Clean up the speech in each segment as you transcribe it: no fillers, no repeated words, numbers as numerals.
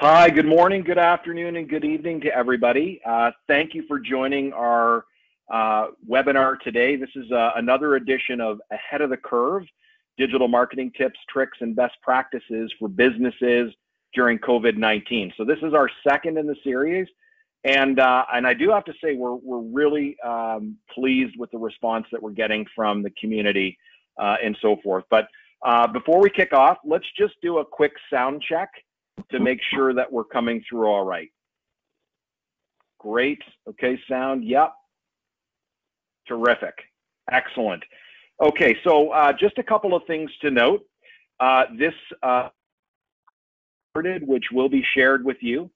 Hi, good morning, good afternoon, and good evening to everybody. Thank you for joining our webinar today. This is another edition of Ahead of the Curve, digital marketing tips, tricks, and best practices for businesses during COVID-19. So this is our second in the series. And I do have to say, we're really pleased with the response that we're getting from the community and so forth. But before we kick off, let's just do a quick sound check to make sure that we're coming through all right. Great. Okay, sound. Yep. Terrific. Excellent. Okay, so just a couple of things to note. This which will be shared with you.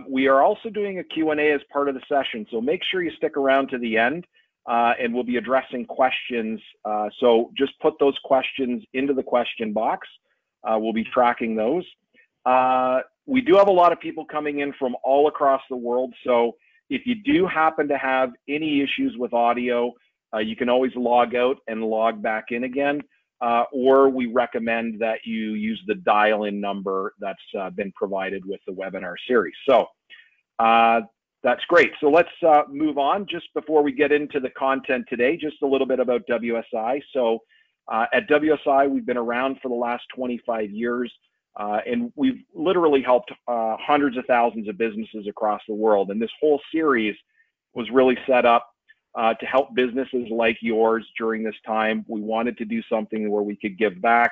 We are also doing a Q&A as part of the session, so make sure you stick around to the end and we'll be addressing questions. So just put those questions into the question box. We'll be tracking those. We do have a lot of people coming in from all across the world, so if you do happen to have any issues with audio, you can always log out and log back in again, or we recommend that you use the dial-in number that's been provided with the webinar series. So that's great. So let's move on. Just before we get into the content today, just a little bit about WSI. So at WSI, we've been around for the last 25 years. And we've literally helped hundreds of thousands of businesses across the world. And this whole series was really set up to help businesses like yours during this time. We wanted to do something where we could give back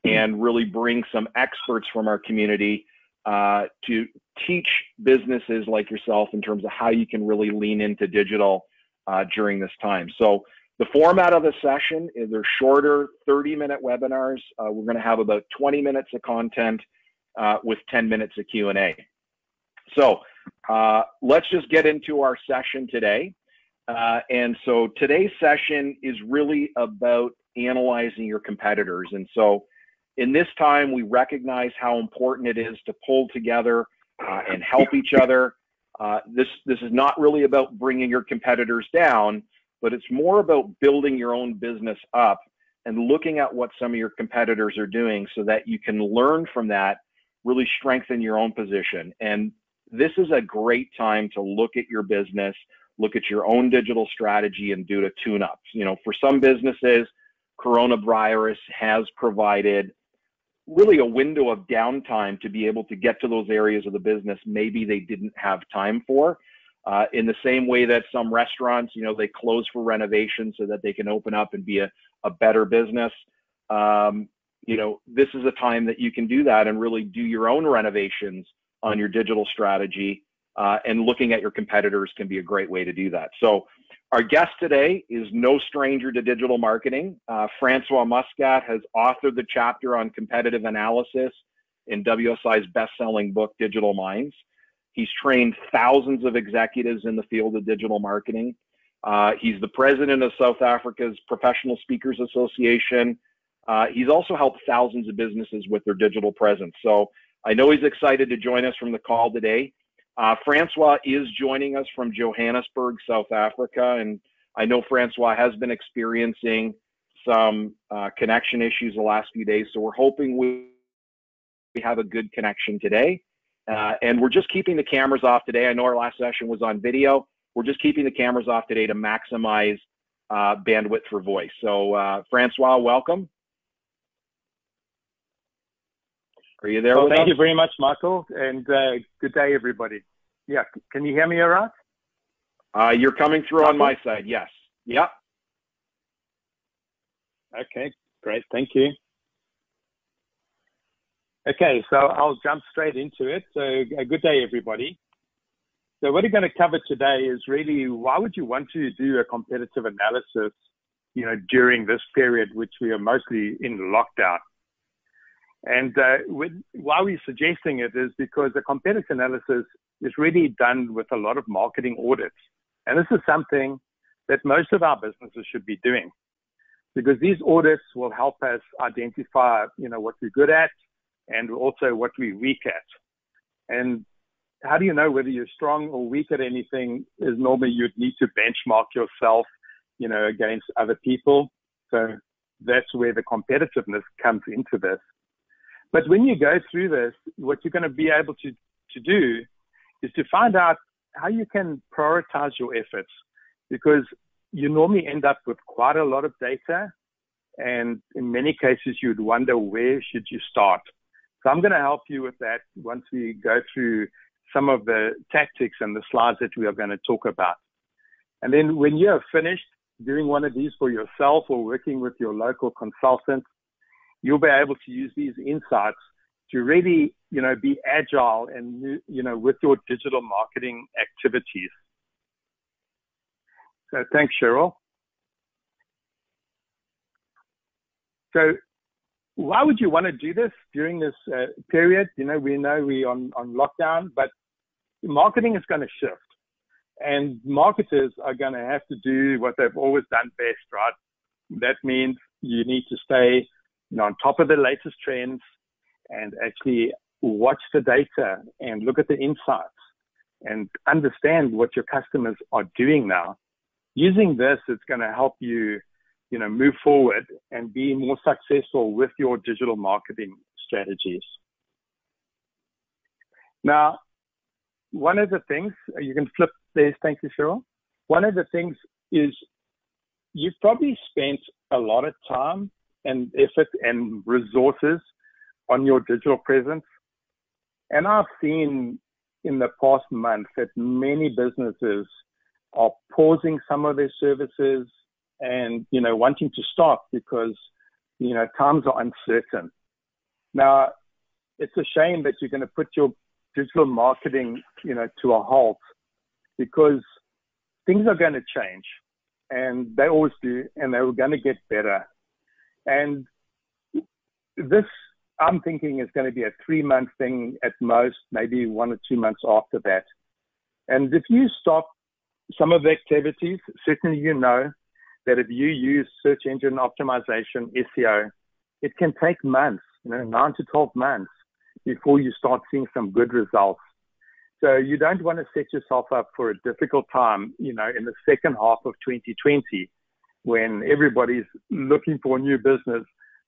and really bring some experts from our community to teach businesses like yourself in terms of how you can really lean into digital during this time. So the format of the session is they're shorter 30-minute webinars. We're going to have about 20 minutes of content with 10 minutes of Q&A. So let's just get into our session today. And so today's session is really about analyzing your competitors. And so in this time, we recognize how important it is to pull together and help each other. This is not really about bringing your competitors down, but it's more about building your own business up and looking at what some of your competitors are doing so that you can learn from that, really strengthen your own position. And this is a great time to look at your business, look at your own digital strategy and do a tune-up. You know, for some businesses, coronavirus has provided really a window of downtime to be able to get to those areas of the business maybe they didn't have time for. In the same way that some restaurants, you know, they close for renovation so that they can open up and be a better business. You know, this is a time that you can do that and really do your own renovations on your digital strategy, and looking at your competitors can be a great way to do that. So our guest today is no stranger to digital marketing. Francois Muscat has authored the chapter on competitive analysis in WSI's best-selling book, Digital Minds. He's trained thousands of executives in the field of digital marketing. He's the president of South Africa's Professional Speakers Association. He's also helped thousands of businesses with their digital presence. So I know he's excited to join us from the call today. Francois is joining us from Johannesburg, South Africa. And I know Francois has been experiencing some connection issues the last few days. So we're hoping we have a good connection today. And we're just keeping the cameras off today. I know our last session was on video. We're just keeping the cameras off today to maximize bandwidth for voice. So Francois, welcome. Are you there with us? Thank you very much, Michael, and good day, everybody. Yeah, can you hear me all right? You're coming through on my side, yes. Yep. Okay, great, thank you. Okay, so I'll jump straight into it. So a good day, everybody. So what we're going to cover today is really why would you want to do a competitive analysis, you know, during this period, which we are mostly in lockdown. And why we're suggesting it is because the competitive analysis is really done with a lot of marketing audits. And this is something that most of our businesses should be doing, because these audits will help us identify, you know, what we're good at, and also what we're weak at. And how do you know whether you're strong or weak at anything is normally you'd need to benchmark yourself, you know, against other people. So that's where the competitiveness comes into this. But when you go through this, what you're going to be able to do is to find out how you can prioritize your efforts, because you normally end up with quite a lot of data. And in many cases, you'd wonder, where should you start? So I'm going to help you with that once we go through some of the tactics and the slides that we are going to talk about. And then when you have finished doing one of these for yourself or working with your local consultant, you'll be able to use these insights to really, be agile and, with your digital marketing activities. So thanks, Cheryl. So why would you want to do this during this period? We know we're on lockdown, but marketing is going to shift. And marketers are going to have to do what they've always done best, right? That means you need to stay on top of the latest trends and actually watch the data and look at the insights and understand what your customers are doing now. Using this, it's going to help you, move forward and be more successful with your digital marketing strategies. Now, one of the things, you can flip this, thank you, Cheryl. One of the things is you've probably spent a lot of time and effort and resources on your digital presence. And I've seen in the past month that many businesses are pausing some of their services and, wanting to stop because, times are uncertain. Now, it's a shame that you're going to put your digital marketing, to a halt, because things are going to change, and they always do, and they're going to get better. And this, I'm thinking, is going to be a 3-month thing at most, maybe 1 or 2 months after that. And if you stop some of the activities, certainly that if you use search engine optimization, SEO, it can take months, 9 to 12 months before you start seeing some good results. So you don't want to set yourself up for a difficult time, in the second half of 2020, when everybody's looking for a new business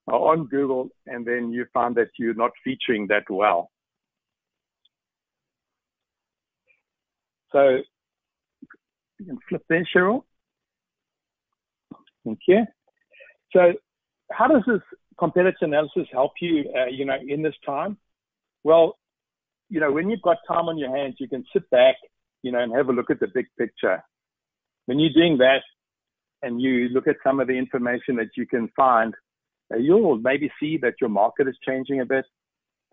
on Google, and then you find that you're not featuring that well. So you can flip there, Cheryl. Thank you. So how does this competitive analysis help you, in this time? Well, when you've got time on your hands, you can sit back, and have a look at the big picture. When you're doing that and you look at some of the information that you can find, you'll maybe see that your market is changing a bit,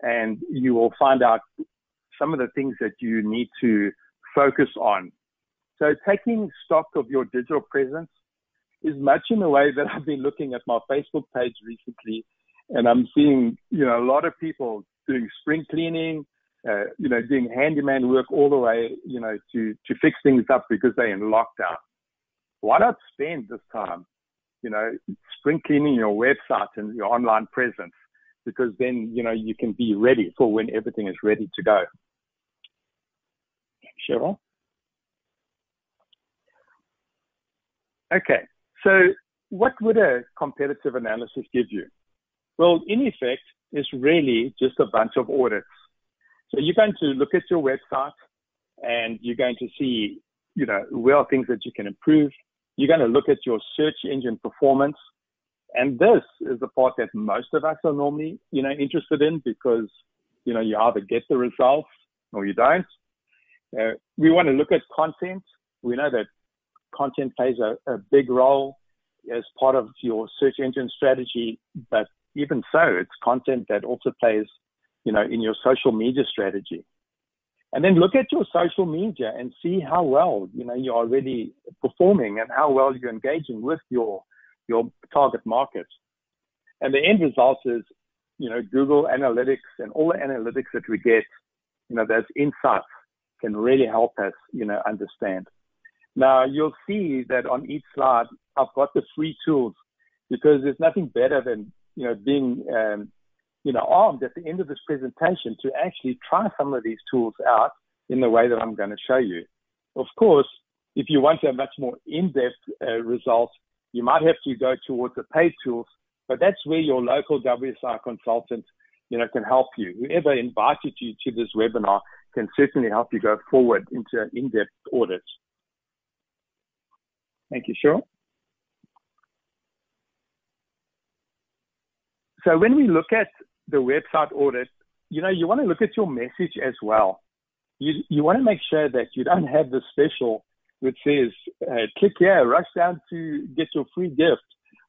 and you will find out some of the things that you need to focus on. So taking stock of your digital presence is much in the way that I've been looking at my Facebook page recently, and I'm seeing, a lot of people doing spring cleaning, doing handyman work all the way, to fix things up because they're in lockdown. Why not spend this time, spring cleaning your website and your online presence, because then, you can be ready for when everything is ready to go. Cheryl? Okay, so what would a competitive analysis give you? Well, in effect, it's really just a bunch of audits. So you're going to look at your website and you're going to see, where are things that you can improve. You're going to look at your search engine performance. And this is the part that most of us are normally, interested in, because, you either get the results or you don't. We want to look at content. We know that content plays a big role as part of your search engine strategy, but even so, it's content that also plays, in your social media strategy. And then look at your social media and see how well, you're already performing and how well you're engaging with your target market. And the end result is, Google Analytics and all the analytics that we get, those insights can really help us, understand. Now, you'll see that on each slide, I've got the free tools, because there's nothing better than, being, armed at the end of this presentation to actually try some of these tools out in the way that I'm going to show you. Of course, if you want a much more in-depth result, you might have to go towards the paid tools, but that's where your local WSI consultant can help you. Whoever invited you to this webinar can certainly help you go forward into an in-depth audit. Thank you, Cheryl. So when we look at the website audit, you want to look at your message as well. You want to make sure that you don't have the special which says, click here, rush down to get your free gift,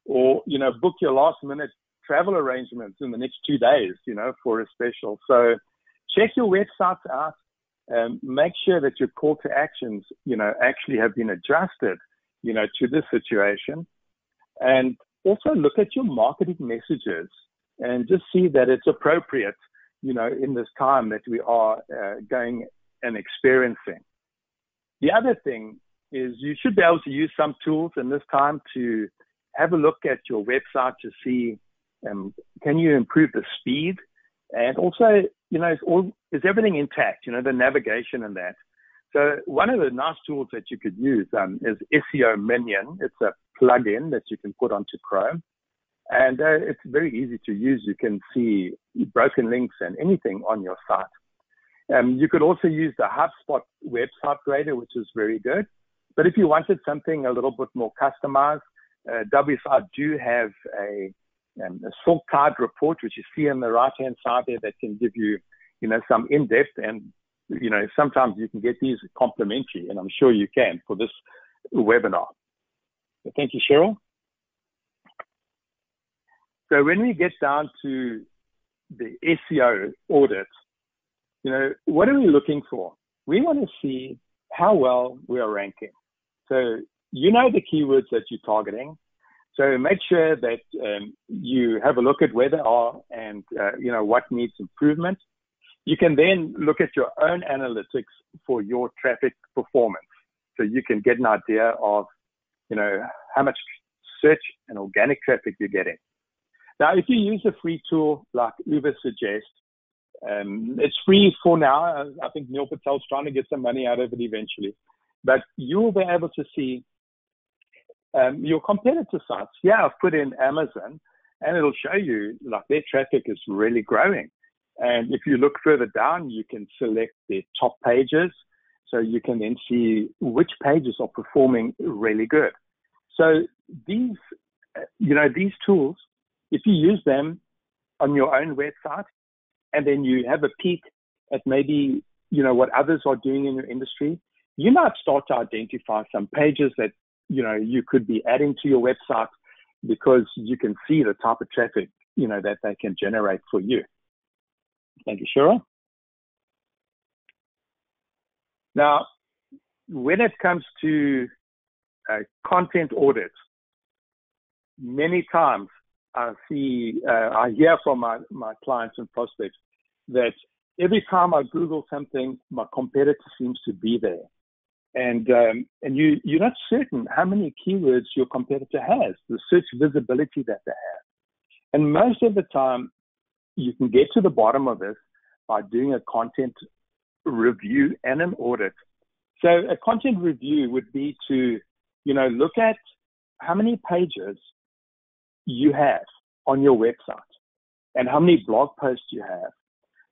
or, book your last minute travel arrangements in the next 2 days, for a special. So check your websites out, make sure that your call to actions, actually have been adjusted, to this situation. And also look at your marketing messages and just see that it's appropriate, in this time that we are going and experiencing. The other thing is you should be able to use some tools in this time to have a look at your website to see, can you improve the speed? And also, is everything intact, the navigation and that. So one of the nice tools that you could use is SEO Minion. It's a plugin that you can put onto Chrome. And it's very easy to use. You can see broken links and anything on your site. You could also use the HubSpot website grader, which is very good. But if you wanted something a little bit more customized, WSI do have a silk tide report, which you see on the right-hand side there, that can give you, some in-depth, and, sometimes you can get these complimentary, and I'm sure you can for this webinar. So thank you, Cheryl. So when we get down to the SEO audit, what are we looking for? We want to see how well we are ranking. So the keywords that you're targeting. So make sure that you have a look at where they are and what needs improvement. You can then look at your own analytics for your traffic performance. So you can get an idea of how much search and organic traffic you're getting. Now, if you use a free tool like Ubersuggest, it's free for now. I think Neil Patel's trying to get some money out of it eventually. But you will be able to see your competitor sites. Yeah, I've put in Amazon, and it'll show you their traffic is really growing. And if you look further down, you can select the top pages. So you can then see which pages are performing really good. So these tools, if you use them on your own website, and then you have a peek at maybe, what others are doing in your industry, you might start to identify some pages that, you could be adding to your website, because you can see the type of traffic, that they can generate for you. Thank you, Cheryl. Now, when it comes to content audits, many times I hear from my clients and prospects that every time I Google something, my competitor seems to be there. And you're not certain how many keywords your competitor has, the search visibility that they have. And most of the time, you can get to the bottom of this by doing a content review and an audit. So a content review would be to, look at how many pages you have on your website and how many blog posts you have.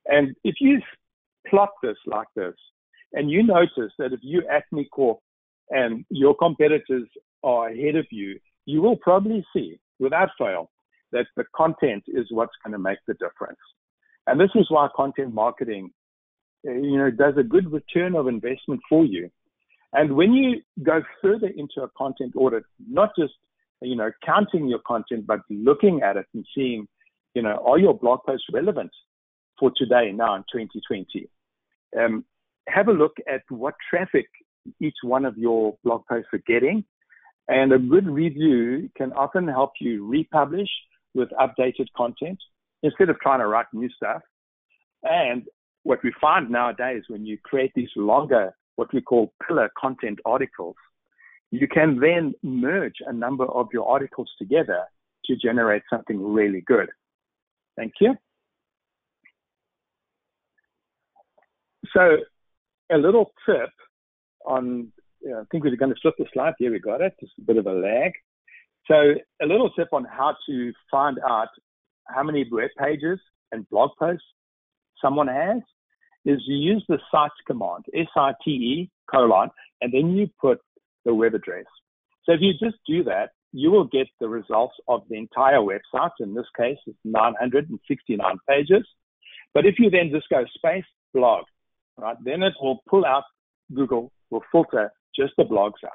And if you plot this like this, and you notice that if you're Acme Corp and your competitors are ahead of you, you will probably see, without fail, that the content is what's going to make the difference. And this is why content marketing, does a good return of investment for you. And when you go further into a content audit, not just, counting your content, but looking at it and seeing, are your blog posts relevant for today, now in 2020? Have a look at what traffic each one of your blog posts are getting. And a good review can often help you republish with updated content instead of trying to write new stuff. And what we find nowadays, when you create these longer, what we call pillar content articles, you can then merge a number of your articles together to generate something really good. Thank you. So a little tip on, I think we're going to flip the slide. Here we got it. Just a bit of a lag. So a little tip on how to find out how many web pages and blog posts someone has is you use the site command, SITE : and then you put the web address. So if you just do that, you will get the results of the entire website. In this case, it's 969 pages. But if you then just go space blog, right, then it will pull out, Google will filter just the blogs out.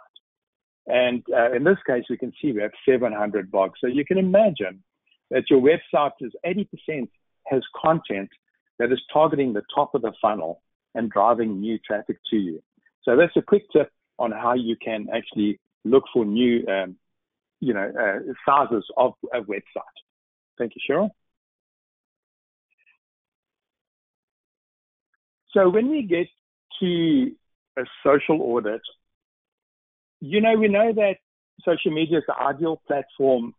And in this case, we can see we have 700 blogs. So you can imagine that your website is 80% has content that is targeting the top of the funnel and driving new traffic to you. So that's a quick tip on how you can actually look for new, sizes of a website. Thank you, Cheryl. So when we get to a social audit, we know that social media is the ideal platform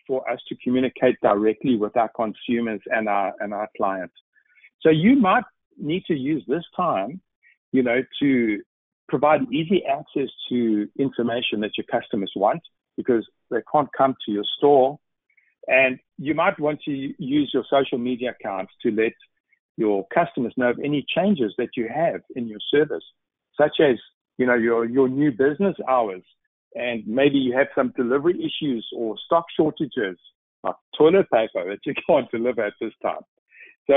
for us to communicate directly with our consumers and our clients. So you might need to use this time, to provide easy access to information that your customers want because they can't come to your store. And you might want to use your social media accounts to let your customers know of any changes that you have in your service, such as, your new business hours. And maybe you have some delivery issues or stock shortages, like toilet paper that you can't deliver at this time. So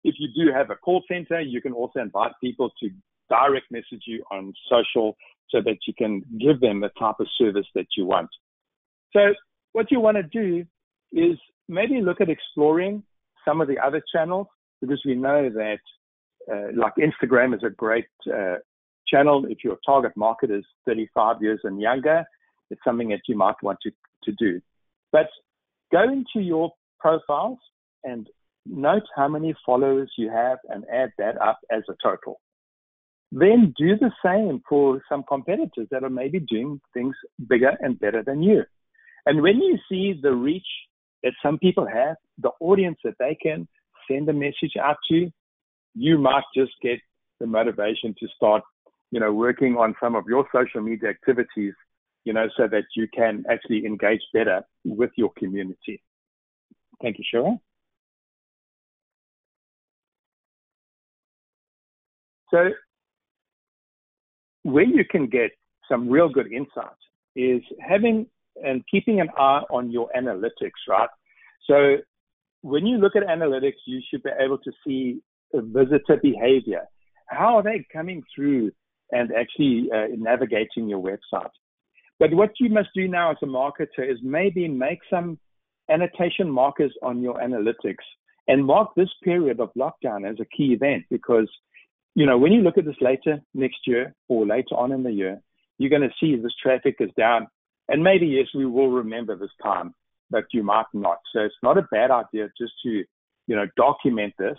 if you do have a call center, you can also invite people to direct message you on social so that you can give them the type of service that you want. So what you want to do is maybe look at exploring some of the other channels, because we know that like Instagram is a great channel. If your target market is 35 years and younger, it's something that you might want to do. But go into your profiles and note how many followers you have and add that up as a total. Then do the same for some competitors that are maybe doing things bigger and better than you. And when you see the reach that some people have, the audience that they can send a message out to, you might just get the motivation to start, working on some of your social media activities, so that you can actually engage better with your community. Thank you, Cheryl. So where you can get some real good insight is having and keeping an eye on your analytics, right? So when you look at analytics, you should be able to see visitor behavior. How are they coming through and actually navigating your website? But what you must do now as a marketer is maybe make some annotation markers on your analytics and mark this period of lockdown as a key event, because when you look at this later next year or later on in the year, you're going to see this traffic is down. And maybe, yes, we will remember this time, but you might not. So it's not a bad idea just to, document this.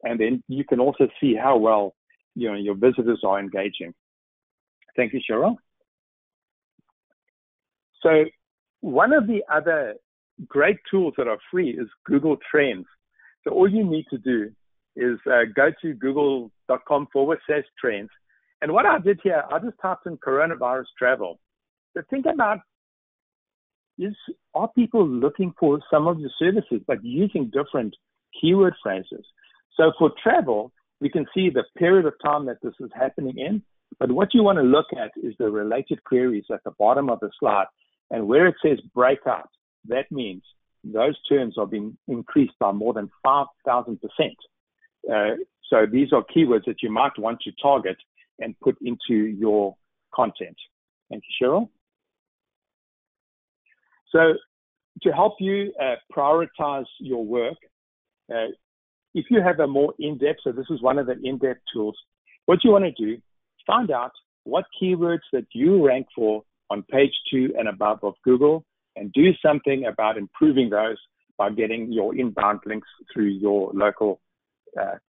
And then you can also see how well, your visitors are engaging. Thank you, Cheryl. So one of the other great tools that are free is Google Trends. So all you need to do is go to google.com/trends. And what I did here, I just typed in coronavirus travel. So think about, are people looking for some of your services, but using different keyword phrases? So for travel, we can see the period of time that this is happening in. But what you want to look at is the related queries at the bottom of the slide. And where it says breakout, that means those terms are being increased by more than 5,000%. So these are keywords that you might want to target and put into your content. Thank you, Cheryl. So to help you prioritize your work, if you have a more in-depth, so this is one of the in-depth tools, what you want to do, find out what keywords that you rank for on page 2 and above of Google, and do something about improving those by getting your inbound links through your local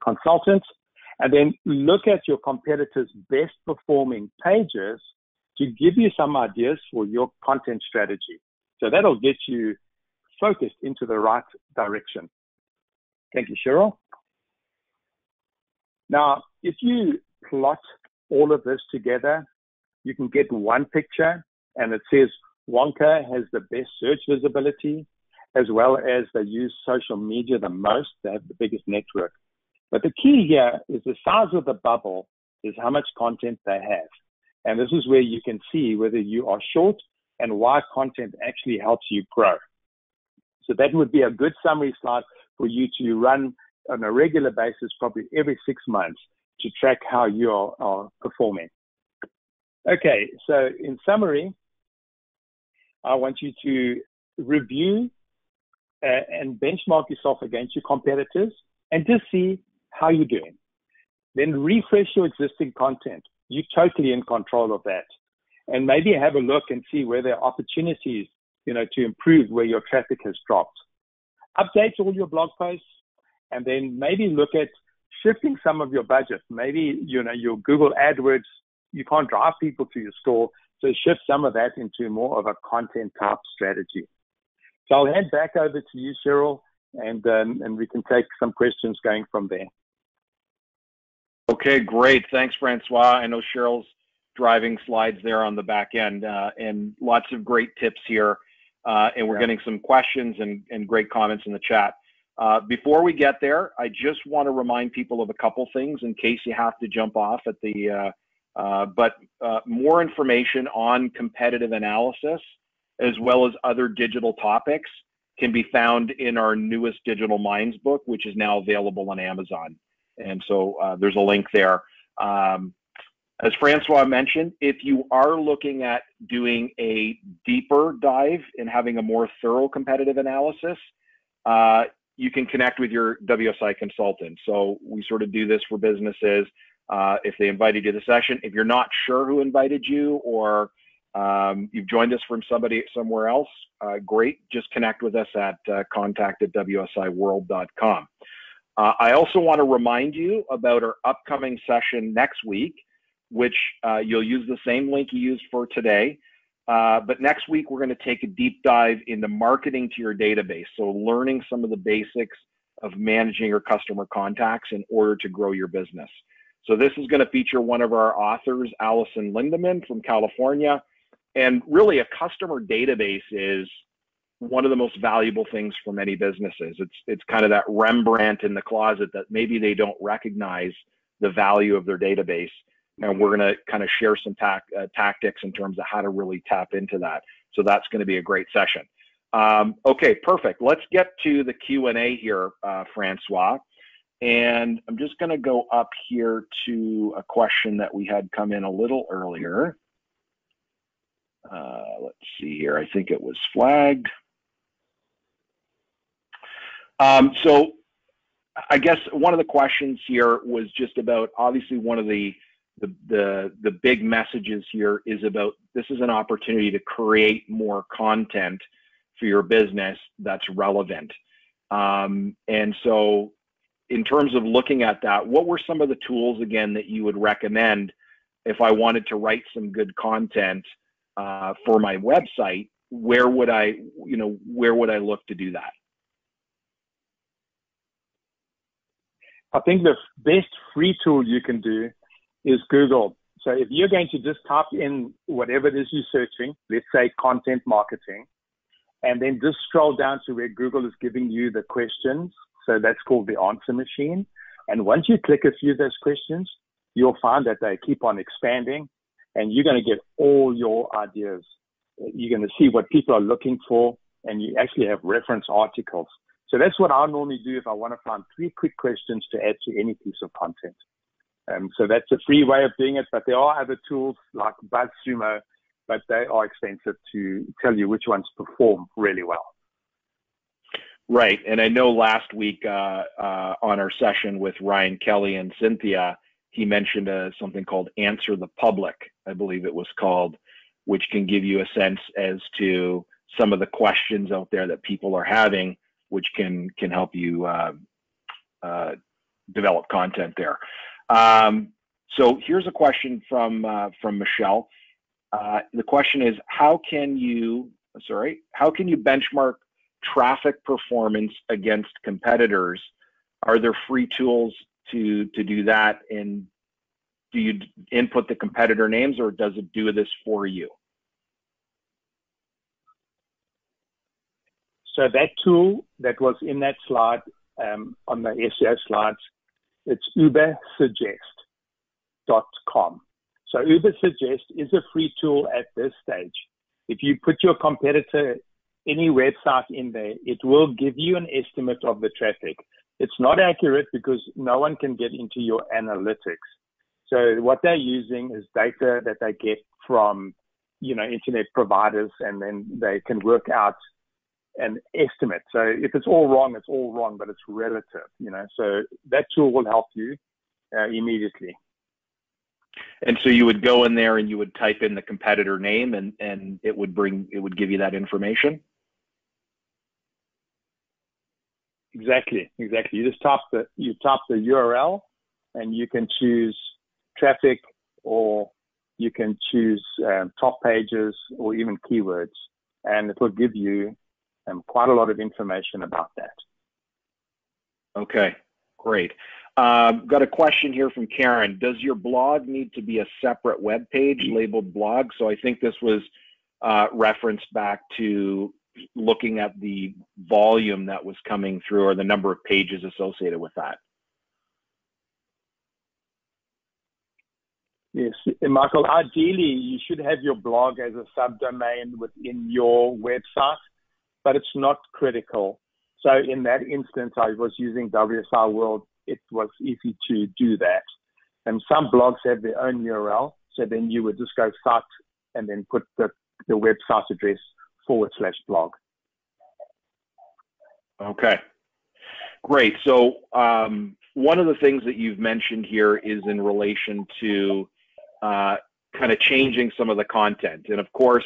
consultants. And then look at your competitors' best performing pages to give you some ideas for your content strategy. So that'll get you focused into the right direction. Thank you, Cheryl. Now, if you plot all of this together, you can get one picture, and it says Wonka has the best search visibility, as well as they use social media the most. They have the biggest network. But the key here is the size of the bubble is how much content they have. And this is where you can see whether you are short and why content actually helps you grow. So that would be a good summary slide for you to run on a regular basis, probably every 6 months, to track how you are performing. Okay, so in summary, I want you to review and benchmark yourself against your competitors and just see how you're doing. Then refresh your existing content. You're totally in control of that. And maybe have a look and see where there are opportunities, to improve where your traffic has dropped. Update all your blog posts, and then maybe look at shifting some of your budget. Maybe, your Google AdWords, you can't drive people to your store, so shift some of that into more of a content type strategy. So I'll hand back over to you, Cheryl, and we can take some questions going from there. Okay, great. Thanks, Francois. I know Cheryl's driving slides there on the back end, and lots of great tips here. And we're getting some questions and great comments in the chat. Before we get there, I just want to remind people of a couple things in case you have to jump off at the, more information on competitive analysis, as well as other digital topics, can be found in our newest Digital Minds book, which is now available on Amazon. And so there's a link there. As Francois mentioned, if you are looking at doing a deeper dive and having a more thorough competitive analysis, you can connect with your WSI consultant. So we sort of do this for businesses. If they invited you to the session, if you're not sure who invited you, or you've joined us from somebody somewhere else, great. Just connect with us at contact@wsiworld.com. I also want to remind you about our upcoming session next week, which you'll use the same link you used for today. But next week, we're going to take a deep dive into marketing to your database. So learning some of the basics of managing your customer contacts in order to grow your business. So this is going to feature one of our authors, Allison Lindeman from California. And really, a customer database is one of the most valuable things for many businesses. It's kind of that Rembrandt in the closet that maybe they don't recognize the value of their database. And we're going to kind of share some tactics in terms of how to really tap into that. So that's going to be a great session. Okay, perfect. Let's get to the Q&A here, Francois. And I'm just going to go up here to a question that we had come in a little earlier. Let's see here. I think it was flagged. So I guess one of the questions here was just about, obviously one of the big messages here is about, this is an opportunity to create more content for your business that's relevant. And so in terms of looking at that, what were some of the tools again that you would recommend if I wanted to write some good content for my website? Where would I look to do that? I think the best free tool you can do is Google. So if you're going to just type in whatever it is you're searching, let's say content marketing, and then just scroll down to where Google is giving you the questions. So that's called the answer machine. And once you click a few of those questions, you'll find that they keep on expanding, and you're going to get all your ideas. You're going to see what people are looking for, and you actually have reference articles. So that's what I normally do if I want to find 3 quick questions to add to any piece of content. So that's a free way of doing it, but there are other tools like BuzzSumo, but they are expensive to tell you which ones perform really well. Right, and I know last week on our session with Ryan Kelly and Cynthia, he mentioned something called Answer the Public, I believe it was called, which can give you a sense as to some of the questions out there that people are having, which can help you develop content there. So here's a question from Michelle. The question is, how can you benchmark traffic performance against competitors? Are there free tools to do that? And do you input the competitor names, or does it do this for you? So that tool that was in that slide, on the SEO slides, it's ubersuggest.com. So Ubersuggest is a free tool at this stage. If you put your competitor, any website in there, it will give you an estimate of the traffic. It's not accurate because no one can get into your analytics. So what they're using is data that they get from, internet providers, and then they can work out an estimate. So if it's all wrong, it's all wrong, but it's relative, So that tool will help you immediately. And so you would go in there and you would type in the competitor name, and it would give you that information? Exactly. You just type the URL, and you can choose traffic, or you can choose top pages, or even keywords, and it will give you quite a lot of information about that. Okay, great. Got a question here from Karen. Does your blog need to be a separate web page labeled blog? So I think this was referenced back to looking at the volume that was coming through, or the number of pages associated with that. Yes, Michael, ideally you should have your blog as a subdomain within your website, but it's not critical. So in that instance, I was using WSI World. It was easy to do that. And some blogs have their own URL. So then you would just go site and then put the website address /blog. Okay, great. So one of the things that you've mentioned here is in relation to kind of changing some of the content. And of course,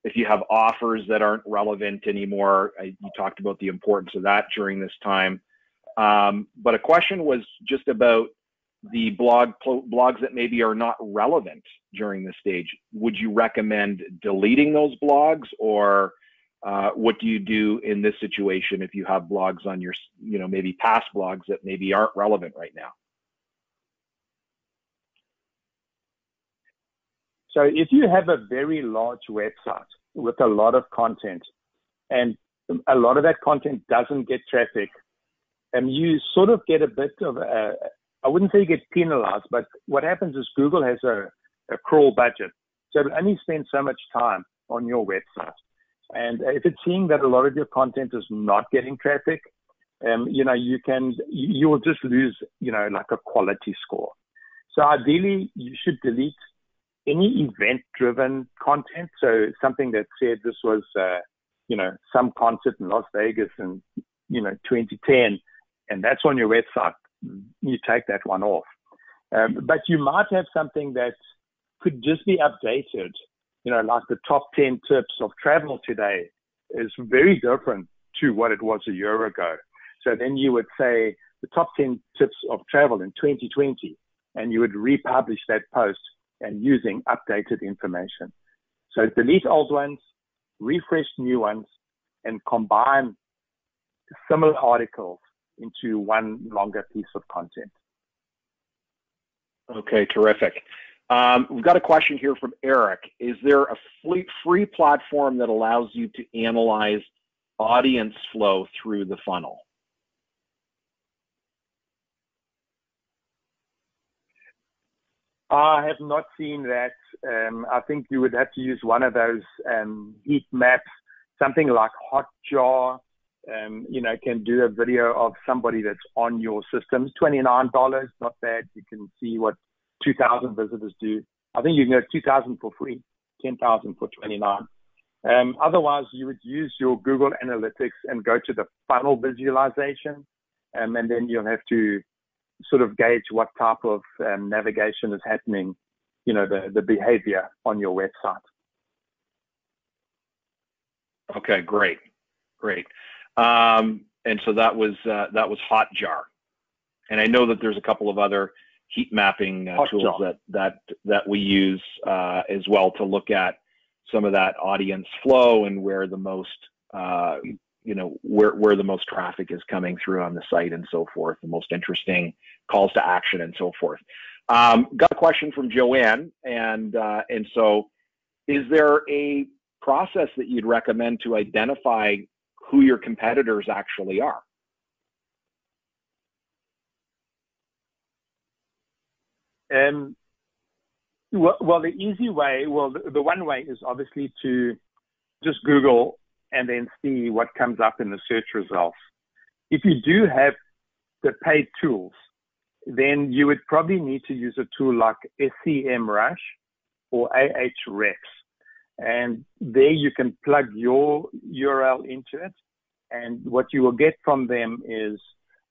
if you have offers that aren't relevant anymore, you talked about the importance of that during this time. But a question was just about the blogs that maybe are not relevant during this stage. Would you recommend deleting those blogs, or what do you do in this situation if you have blogs on your, maybe past blogs that maybe aren't relevant right now? So if you have a very large website with a lot of content, and a lot of that content doesn't get traffic, and you sort of get a bit of I wouldn't say you get penalized, but what happens is Google has a crawl budget. So it only spends so much time on your website. And if it's seeing that a lot of your content is not getting traffic, you will just lose, like a quality score. So ideally, you should delete any event-driven content. So something that said this was, some concert in Las Vegas in, 2010, and that's on your website, you take that one off. But you might have something that could just be updated, like the top 10 tips of travel today is very different to what it was a year ago. So then you would say the top 10 tips of travel in 2020, and you would republish that post and using updated information. So delete old ones, refresh new ones, and combine similar articles into one longer piece of content. Okay, terrific. We've got a question here from Eric. Is there a free platform that allows you to analyze audience flow through the funnel? I have not seen that. I think you would have to use one of those heat maps, something like Hotjar. Can do a video of somebody that's on your system. $29, not bad. You can see what 2,000 visitors do. I think you can go 2,000 for free, 10,000 for $29. Otherwise, you would use your Google Analytics and go to the funnel visualization, and then you'll have to sort of gauge what type of navigation is happening, the behavior on your website. Okay, great. And so that was Hotjar, and I know that there's a couple of other heat mapping tools that we use as well to look at some of that audience flow and where the most where the most traffic is coming through on the site and so forth, the most interesting calls to action and so forth. Got a question from Joanne, and so is there a process that you'd recommend to identify who your competitors actually are? Well, the easy way, the one way is obviously to just Google and then see what comes up in the search results. If you do have the paid tools, then you would probably need to use a tool like SEMrush or Ahrefs. And there you can plug your URL into it. And what you will get from them is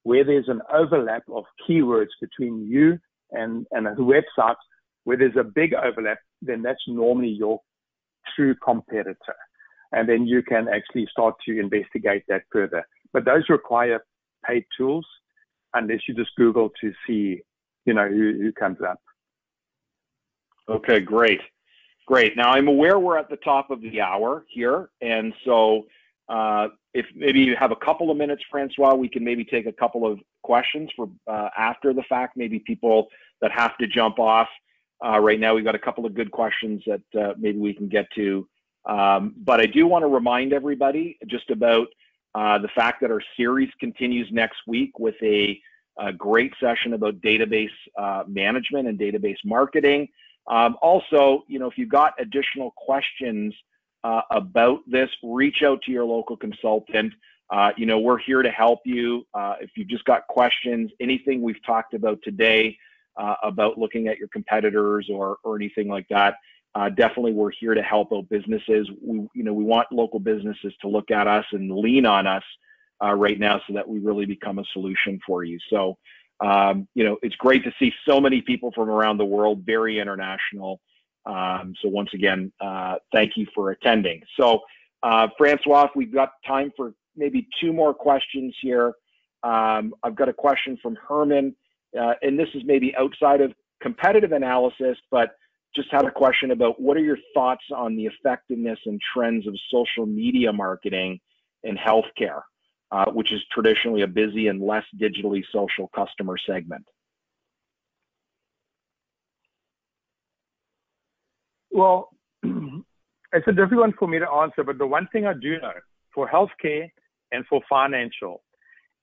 where there's an overlap of keywords between you and a website, where there's a big overlap, then that's normally your true competitor. And then you can actually start to investigate that further. But those require paid tools unless you just Google to see, who comes up. Okay, great. Now, I'm aware we're at the top of the hour here. And so if maybe you have a couple of minutes, Francois, we can maybe take a couple of questions for after the fact, maybe people that have to jump off. Right now, we've got a couple of good questions that maybe we can get to. But I do want to remind everybody just about the fact that our series continues next week with a great session about database management and database marketing. Also, if you've got additional questions about this, reach out to your local consultant. We're here to help you. If you've just got questions, anything we've talked about today about looking at your competitors or anything like that, definitely we're here to help out businesses. We want local businesses to look at us and lean on us right now so that we really become a solution for you. So, it's great to see so many people from around the world, very international. So once again, thank you for attending. So, Francois, if we've got time for maybe two more questions here. I've got a question from Herman, and this is maybe outside of competitive analysis, but just had a question about what are your thoughts on the effectiveness and trends of social media marketing in healthcare, which is traditionally a busy and less digitally social customer segment? Well, it's a difficult one for me to answer, but the one thing I do know for healthcare and for financial,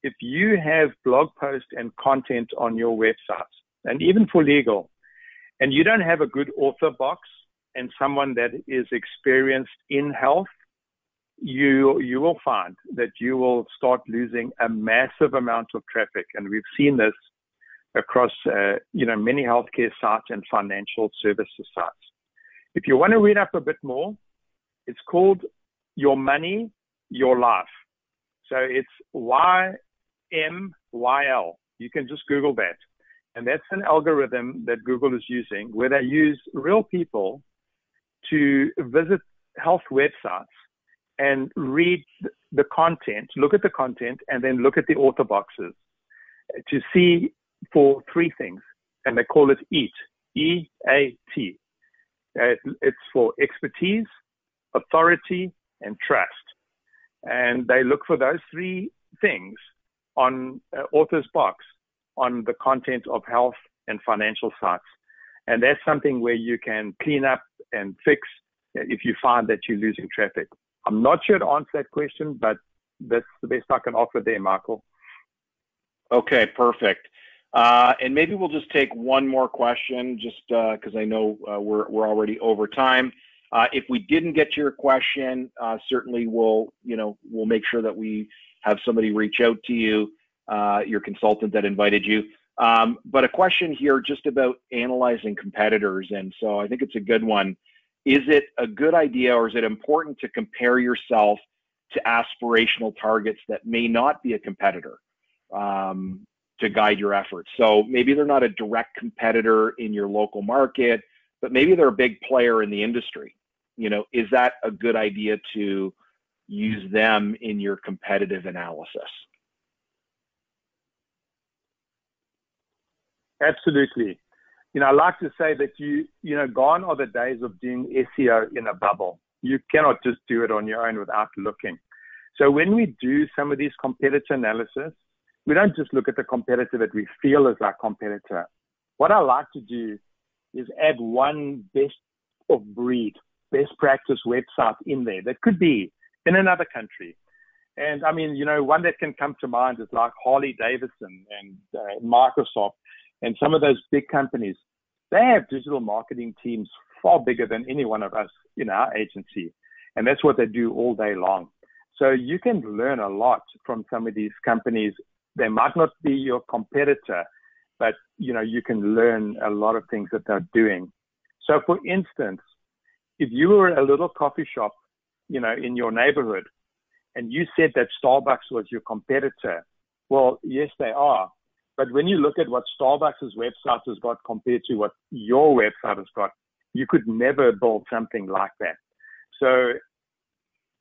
if you have blog posts and content on your websites, and even for legal, and you don't have a good author box and someone that is experienced in health, you will find that you will start losing a massive amount of traffic. And we've seen this across, many healthcare sites and financial services sites. If you want to read up a bit more, it's called Your Money, Your Life. So it's YMYL. You can just Google that. And that's an algorithm that Google is using where they use real people to visit health websites and read the content, look at the content, and then look at the author boxes to see for three things. And they call it EAT, E-A-T. It's for expertise, authority, and trust. And they look for those three things on author's box on the content of health and financial sites. And that's something where you can clean up and fix if you find that you're losing traffic. I'm not sure to answer that question, but that's the best I can offer there, Michael. Okay, perfect. And maybe we'll just take one more question just because I know we're already over time. If we didn't get to your question, certainly we'll make sure that we have somebody reach out to you, your consultant that invited you. But a question here just about analyzing competitors. And so I think it's a good one. Is it a good idea or is it important to compare yourself to aspirational targets that may not be a competitor to guide your efforts? So maybe they're not a direct competitor in your local market, but maybe they're a big player in the industry. Is that a good idea to use them in your competitive analysis? Absolutely. I like to say that gone are the days of doing SEO in a bubble. You cannot just do it on your own without looking. So when we do some of these competitor analysis, we don't just look at the competitor that we feel is our competitor. What I like to do is add one best of breed, best practice website in there that could be in another country. And I mean, one that can come to mind is like Harley Davidson and Microsoft and some of those big companies. They have digital marketing teams far bigger than any one of us in our agency. And that's what they do all day long. So you can learn a lot from some of these companies. They might not be your competitor, but you can learn a lot of things that they're doing. So for instance, if you were a little coffee shop, in your neighborhood, and you said that Starbucks was your competitor, well, yes, they are. But when you look at what Starbucks' website has got compared to what your website has got, you could never build something like that. So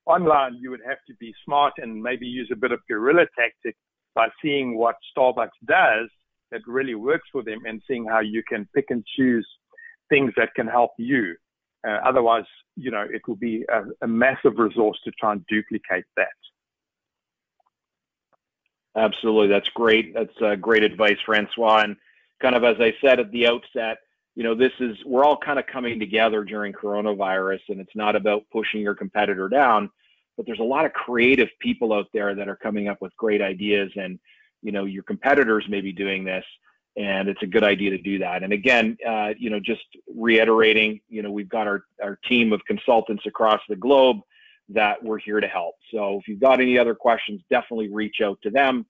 online, you would have to be smart and maybe use a bit of guerrilla tactic by seeing what Starbucks does that really works for them and seeing how you can pick and choose things that can help you. Otherwise, it will be a massive resource to try and duplicate that. Absolutely. That's great. That's great advice, Francois. And kind of, as I said at the outset, we're all kind of coming together during coronavirus, and it's not about pushing your competitor down, but there's a lot of creative people out there that are coming up with great ideas, and, your competitors may be doing this, and it's a good idea to do that. And again, just reiterating, we've got our team of consultants across the globe that we're here to help. So if you've got any other questions, definitely reach out to them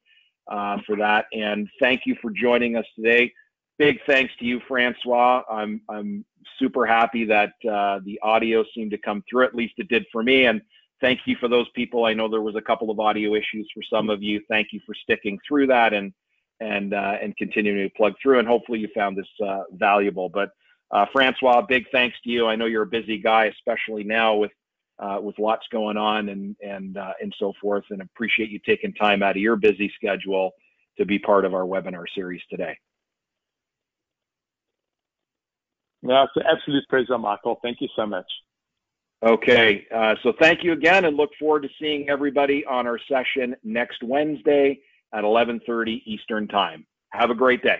for that. And thank you for joining us today. Big thanks to you, Francois. I'm super happy that the audio seemed to come through. At least it did for me. And thank you for those people. I know there was a couple of audio issues for some of you. Thank you for sticking through that and continuing to plug through. And hopefully you found this valuable. But Francois, big thanks to you. I know you're a busy guy, especially now with lots going on and so forth. And appreciate you taking time out of your busy schedule to be part of our webinar series today. No, it's an absolute pleasure, Michael. Thank you so much. Okay, so thank you again, and look forward to seeing everybody on our session next Wednesday at 11:30 Eastern Time. Have a great day.